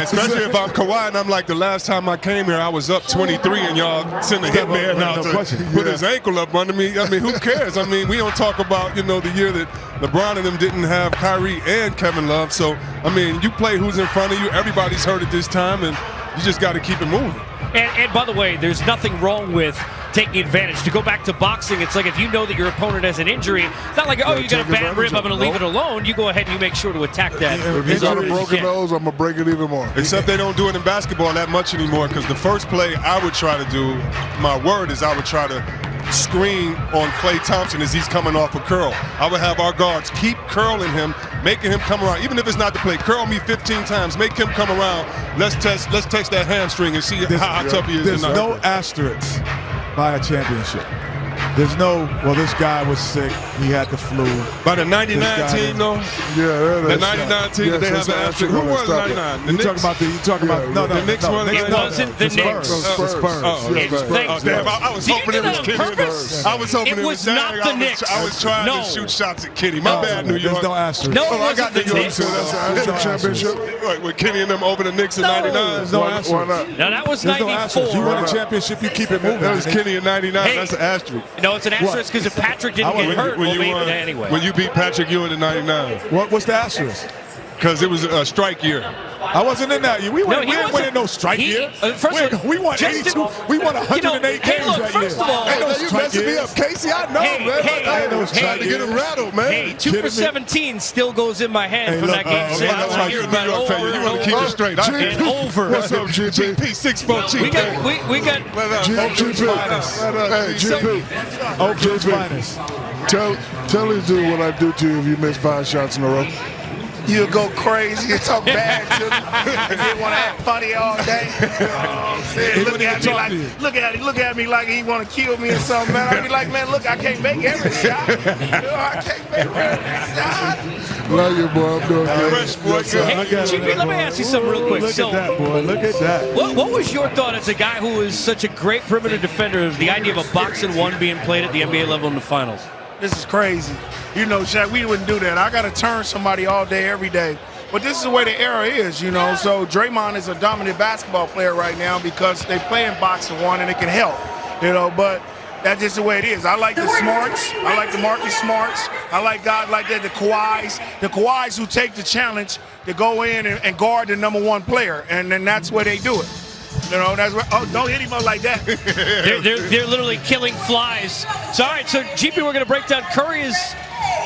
Especially if I'm Kawhi and I'm like, the last time I came here, I was up 23 and y'all send a hitman out to put his ankle up under me. I mean, who cares? I mean, we don't talk about, the year that LeBron and them didn't have Kyrie and Kevin Love. So, I mean, you play who's in front of you. Everybody's hurt at this time, and you just got to keep it moving. And by the way, there's nothing wrong with taking advantage. To go back to boxing, it's like if you know that your opponent has an injury, it's not like, oh, you got a bad rib, I'm going to leave it alone. You go ahead and you make sure to attack that. If he's got a broken nose, I'm going to break it even more. Except they don't do it in basketball that much anymore, because the first play I would try to do, my word is I would try to screen on Klay Thompson as he's coming off a curl. I would have our guards keep curling him, making him come around. Even if it's not the play, curl me 15 times, make him come around. Let's test that hamstring and see how tough he is. There's no asterisk by a championship. There's no, well, this guy was sick. He had the flu. By the 99 team, though? Yeah, the 99 team, they have an asterisk. Who was 99? The Knicks? You talking about, no, the Knicks won. It wasn't the Knicks. Oh, damn, I was hoping it was Kenny. I was hoping it was not the Knicks. I was trying to shoot shots at Kenny. My bad, New York. There's no asterisk. No, I got the Knicks. That's the championship. Right, with Kenny and them over the Knicks in 99. There's no asterisk. Why not? Now, that was 94. You won a championship, you keep it moving. That was Kenny in 99. Hey. That's an asterisk. No, it's an asterisk because if Patrick didn't get hurt, well, maybe anyway. When you beat Patrick Ewing in 99. What's the asterisk? Because it was a strike year. I wasn't in that year. We weren't winning no strike year. We won 82. We won 108 games that year. First of all, You messing me up, Casey. I know, man. I was trying to get him rattled, man. Hey, 2 for 17 still goes in my head from that game. That's right. You're a New York fan. You want to keep it straight. And over. What's up, GP? GP 6'4" GP. We got Hey, GP. Oakland's finest. Tell these dudes what I do to you if you miss 5 shots in a row. you'll go crazy and talk bad to me. And you want to act funny all day. You know what I'm saying? Look at me like he want to kill me or something, man. I be like, man, look, I can't make every shot. I can't make every shot. Love you, boy. I'm doing good. Fresh boy, good. Hey, GP, let me ask you something real quick. Look at that, boy. Look at that. What was your thought as a guy who is such a great perimeter defender of the idea of a box and one being played at the NBA level in the finals? This is crazy. You know, Shaq, we wouldn't do that. I got to turn somebody all day, every day. But this is the way the era is, you know. So Draymond is a dominant basketball player right now because they play in box and one and it can help, you know. But that's just the way it is. I like the smarts. I like the Marcus Smarts. I like guys like that, the Kawhis who take the challenge to go in and guard the number one player. And then that's where they do it. You know, that's where, oh, don't hit him up like that. they're literally killing flies. So, all right, so GP, we're going to break down. Curry is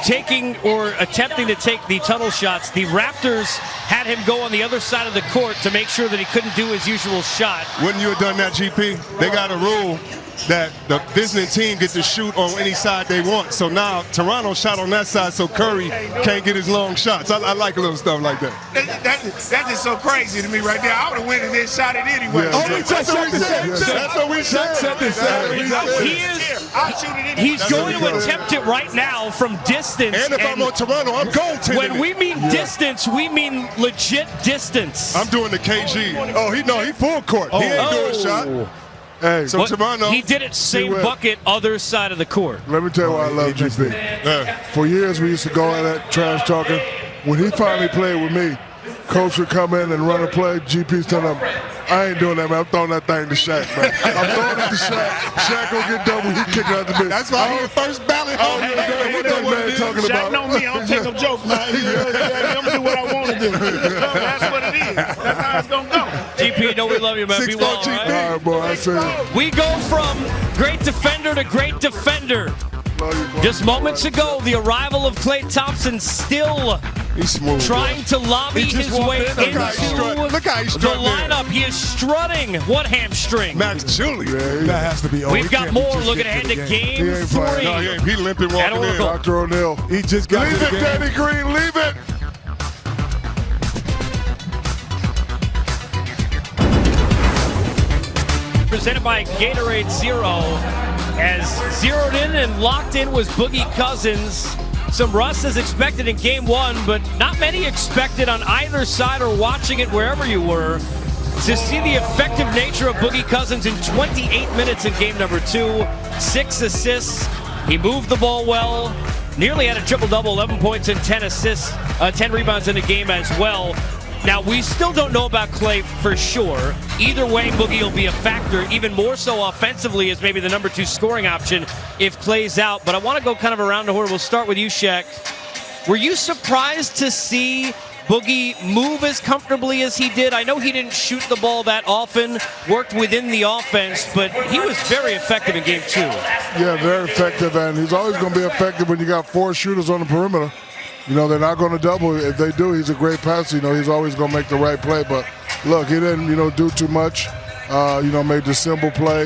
taking or attempting to take the tunnel shots. The Raptors had him go on the other side of the court to make sure that he couldn't do his usual shot. Wouldn't you have done that, GP? They got a rule that the visiting team gets to shoot on any side they want. So now Toronto shot on that side, so Curry can't get his long shots. I like a little stuff like that. That's just so crazy to me right there. I would have went and then shot it anyway. That's what we said. He's going to attempt it right now from distance. And if I'm on Toronto, I'm goaltending. When we mean distance, we mean legit distance. I'm doing the KG. Oh, he full court. He ain't doing a shot. Hey, so Toronto, he did it same bucket, other side of the court. Let me tell you why I love GP. For years, we used to go in that trash talking. When he finally played with me, coach would come in and run a play. GP's telling him, I ain't doing that, man. I'm throwing that thing to Shaq, man. I'm throwing it to Shaq. Shaq gonna get double. He kick out the bitch. That's why he's first ballot. What that man talking Shaq about? know me. I don't take up jokes, man. I'm gonna do what I want to do. That's what it is. That's how it's gonna go. GP, you know we love you, man. Be well, GP. All right, boy. I see you. We go from great defender to great defender. Just moments ago, the arrival of Klay Thompson still trying to lobby his way into the lineup. He is strutting. What hamstring? Max Julian. That has to be over. We've got more looking ahead to game 3. No, he limping walking in. Dr. O'Neal. He just got Leave to it, the game. Danny Green. Leave it. Presented by Gatorade Zero. As zeroed in and locked in was Boogie Cousins. Some rust is expected in game 1, but not many expected on either side or watching it wherever you were. To see the effective nature of Boogie Cousins in 28 minutes in game number 2, 6 assists. He moved the ball well, nearly had a triple-double, 11 points and 10 assists, 10 rebounds in the game as well. Now, we still don't know about Klay for sure. Either way, Boogie will be a factor, even more so offensively as maybe the number 2 scoring option if Klay's out. But I want to go kind of around the horn. We'll start with you, Shaq. Were you surprised to see Boogie move as comfortably as he did? I know he didn't shoot the ball that often, worked within the offense, but he was very effective in game 2. Yeah, very effective, and he's always going to be effective when you got 4 shooters on the perimeter. You know, they're not going to double. If they do, he's a great passer. You know, he's always going to make the right play. But, look, he didn't, do too much. Made the simple play,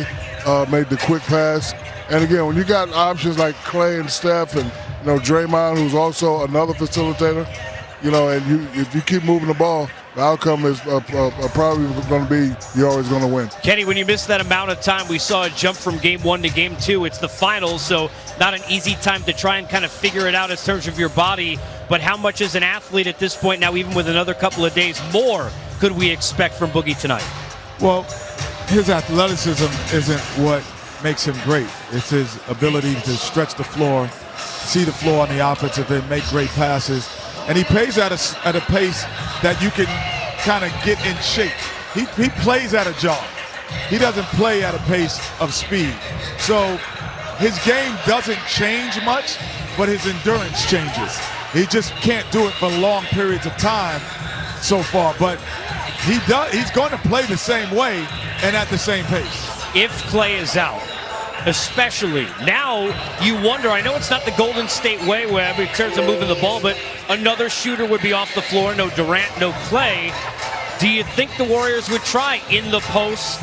made the quick pass. And, again, when you got options like Klay and Steph and, Draymond, who's also another facilitator, and if you keep moving the ball, the outcome is probably going to be you're always going to win. Kenny, when you miss that amount of time, we saw a jump from game 1 to game 2. It's the finals, so not an easy time to try and kind of figure it out in terms of your body. But how much as an athlete at this point now, even with another couple of days more, could we expect from Boogie tonight? Well, his athleticism isn't what makes him great. It's his ability to stretch the floor, see the floor on the offensive end, make great passes. And he plays at a pace that you can kind of get in shape. He plays at a jog. He doesn't play at a pace of speed. So his game doesn't change much, but his endurance changes. He just can't do it for long periods of time so far. But he's going to play the same way and at the same pace. If Klay is out, especially. Now you wonder, I know it's not the Golden State way Webb in terms of moving the ball, but another shooter would be off the floor, no Durant, no Klay. Do you think the Warriors would try in the post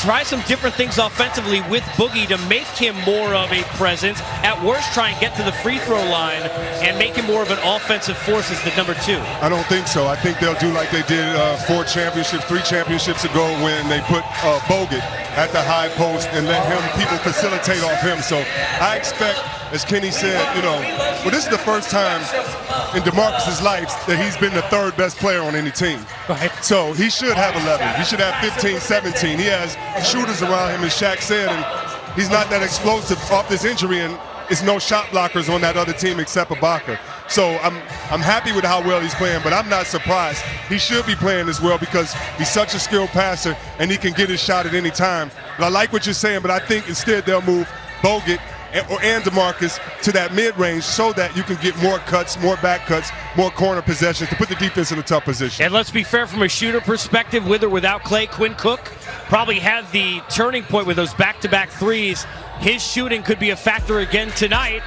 try some different things offensively with Boogie to make him more of a presence. At worst, try and get to the free throw line and make him more of an offensive force as the number 2. I don't think so. I think they'll do like they did 3 championships ago when they put Bogut at the high post and let people facilitate off him. So I expect, as Kenny said, well, this is the first time in DeMarcus's life that he's been the 3rd best player on any team. Right. So he should have 11. He should have 15, 17. He has shooters around him, as Shaq said, and he's not that explosive off this injury, and it's no shot blockers on that other team except Ibaka. So I'm happy with how well he's playing, but I'm not surprised. He should be playing as well because he's such a skilled passer and he can get his shot at any time. But I like what you're saying, but I think instead they'll move Bogut and DeMarcus to that mid-range so that you can get more cuts, more back cuts, more corner possessions to put the defense in a tough position. And let's be fair, from a shooter perspective, with or without Clay, Quinn Cook probably had the turning point with those back-to-back threes. His shooting could be a factor again tonight.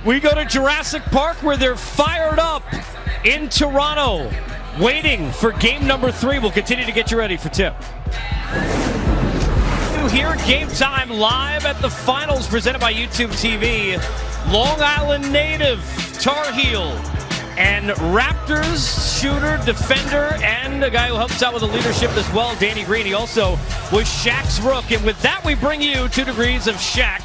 We go to Jurassic Park where they're fired up in Toronto, waiting for game number 3. We'll continue to get you ready for 2. Here, Game Time live at the finals presented by YouTube TV. Long Island native Tar Heel and Raptors shooter, defender, and a guy who helps out with the leadership as well, Danny Green. He also was Shaq's rook. And with that, we bring you 2 degrees of Shaq.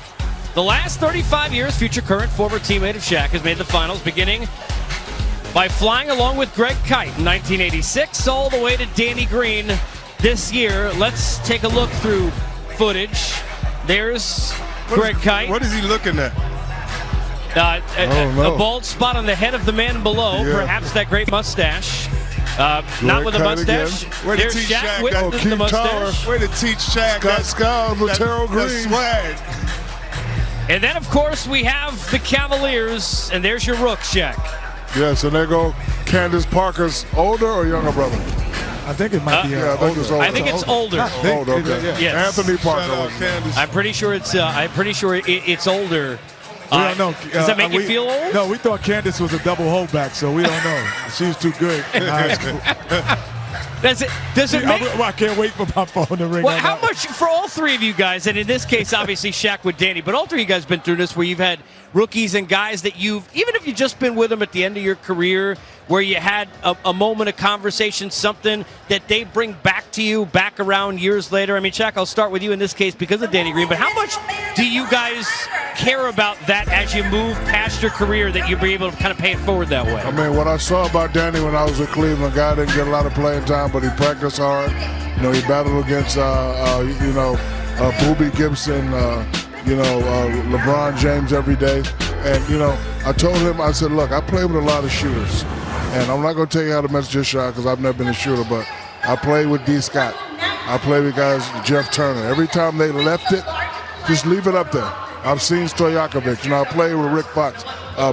The last 35 years, future, current, former teammate of Shaq has made the finals, beginning by flying along with Greg Kite in 1986, all the way to Danny Green this year. Let's take a look through footage. There's Greg Kite. What is he looking at? A bald spot on the head of the man below, perhaps that great mustache. Not with a mustache. Way to There's teach Shaq Shaq with the mustache. Way to teach Shaq Scott Latero Green. Swag. And then, of course, we have the Cavaliers, and there's your rook, Shaq. Yes, and there go Candace Parker's older or younger brother? I think it might be older. I think it's older. Older, okay. Yes. Anthony Parker. I'm pretty sure it's. it's older. We don't know. Does that make you feel old? No, we thought Candace was a double holdback, so we don't know. She was too good in high school. Does it make? I can't wait for my phone to ring. Well, how much for all 3 of you guys, and in this case, obviously Shaq with Danny, but all 3 of you guys been through this where you've had rookies and guys that even if you've just been with them at the end of your career, where you had a moment of conversation, something that they bring back to you back around years later. I mean, Shaq, I'll start with you in this case because of Danny Green, but how much do you guys care about that as you move past your career, that you'll be able to kind of pay it forward that way? I mean, what I saw about Danny when I was with Cleveland, guy didn't get a lot of playing time, but he practiced hard. He battled against, Boobie Gibson, LeBron James every day. And, I told him, I said, look, I play with a lot of shooters. And I'm not going to tell you how to mess your shot because I've never been a shooter, but I played with D. Scott. I played with guys, Jeff Turner. Every time they left it, just leave it up there. I've seen Stojakovic. I played with Rick Fox,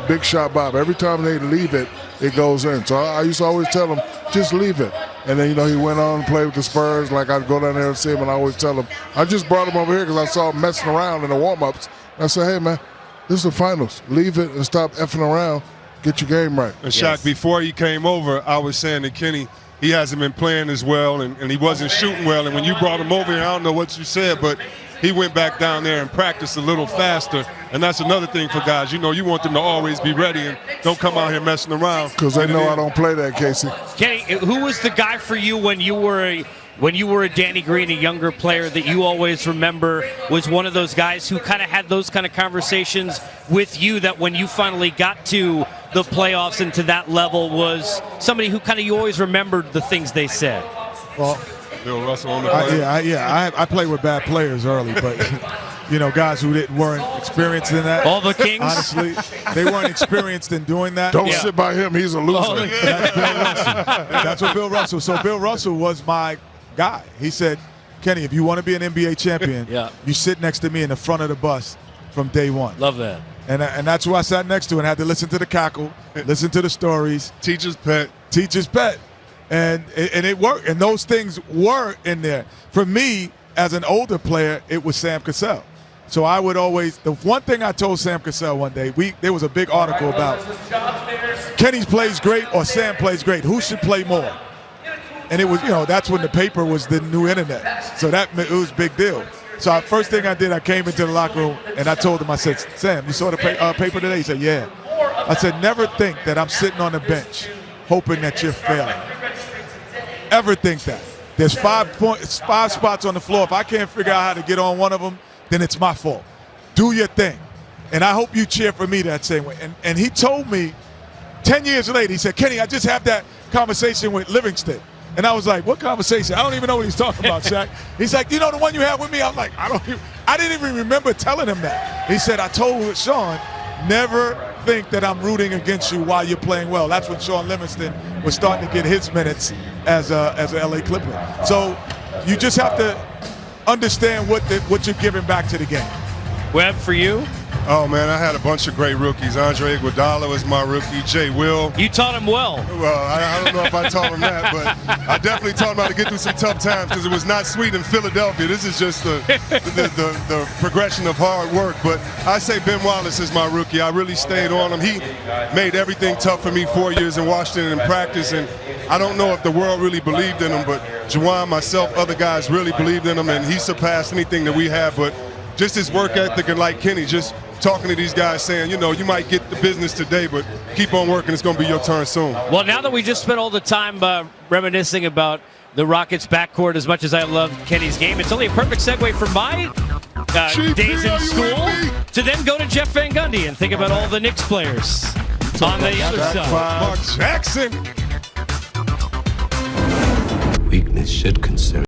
Big Shot Bob. Every time they leave it, it goes in. So I used to always tell him, just leave it. And then, he went on and played with the Spurs. Like, I'd go down there and see him, and I always tell him, I just brought him over here because I saw him messing around in the warm-ups. And I said, hey, man, this is the finals. Leave it and stop effing around. Get your game right. And Shaq, before he came over, I was saying to Kenny, he hasn't been playing as well, and he wasn't shooting well. And when you brought him over here, I don't know what you said, but he went back down there and practiced a little faster. And that's another thing for guys. You want them to always be ready and don't come out here messing around. Because they know I don't play that, Casey. Kenny, who was the guy for you when you were a Danny Green, a younger player, that you always remember was one of those guys who kind of had those kind of conversations with you, that when you finally got to the playoffs and to that level was somebody who kind of you always remembered the things they said? Well, Bill Russell on the play. I played with bad players early, but guys who weren't experienced in that. All the Kings? Honestly, they weren't experienced in doing that. Don't sit by him. He's a loser. That's what Bill Russell. So Bill Russell was my guy. He said, Kenny, if you want to be an NBA champion, you sit next to me in the front of the bus from day one. Love that. And that's who I sat next to and had to listen to the cackle, listen to the stories. Teacher's pet. And it worked. And those things were in there. For me, as an older player, it was Sam Cassell. So I would always – the one thing I told Sam Cassell one day, there was a big article about Kenny plays great or Sam plays great. Who should play more? And it was, that's when the paper was the new internet. So it was a big deal. So first thing I did, I came into the locker room and I told him, I said, Sam, you saw the paper today? He said, yeah. I said, never think that I'm sitting on the bench hoping that you're failing. Ever think that. There's 5 spots on the floor. If I can't figure out how to get on one of them, then it's my fault. Do your thing. And I hope you cheer for me that same way. And he told me 10 years later, he said, Kenny, I just had that conversation with Livingston. And I was like, what conversation? I don't even know what he's talking about, Shaq. He's like, the one you had with me? I was like, I didn't even remember telling him that. He said, I told Sean, never think that I'm rooting against you while you're playing well. That's when Sean Livingston was starting to get his minutes as a LA Clipper. So you just have to understand what you're giving back to the game. Webb, for you? Oh, man, I had a bunch of great rookies. Andre Iguodala was my rookie. Jay Will. You taught him well. Well, I don't know if I taught him that, but I definitely taught him how to get through some tough times because it was not sweet in Philadelphia. This is just the progression of hard work. But I say Ben Wallace is my rookie. I really stayed on him. He made everything tough for me 4 years in Washington in practice, and I don't know if the world really believed in him, but Juwan, myself, other guys really believed in him, and he surpassed anything that we have. But just his work ethic and like Kenny, just talking to these guys saying, you might get the business today, but keep on working. It's going to be your turn soon. Well, now that we just spent all the time reminiscing about the Rockets backcourt as much as I love Kenny's game, it's only a perfect segue from my days in school to then go to Jeff Van Gundy and think about all the Knicks players on the other side. Mark Jackson. Weakness should concern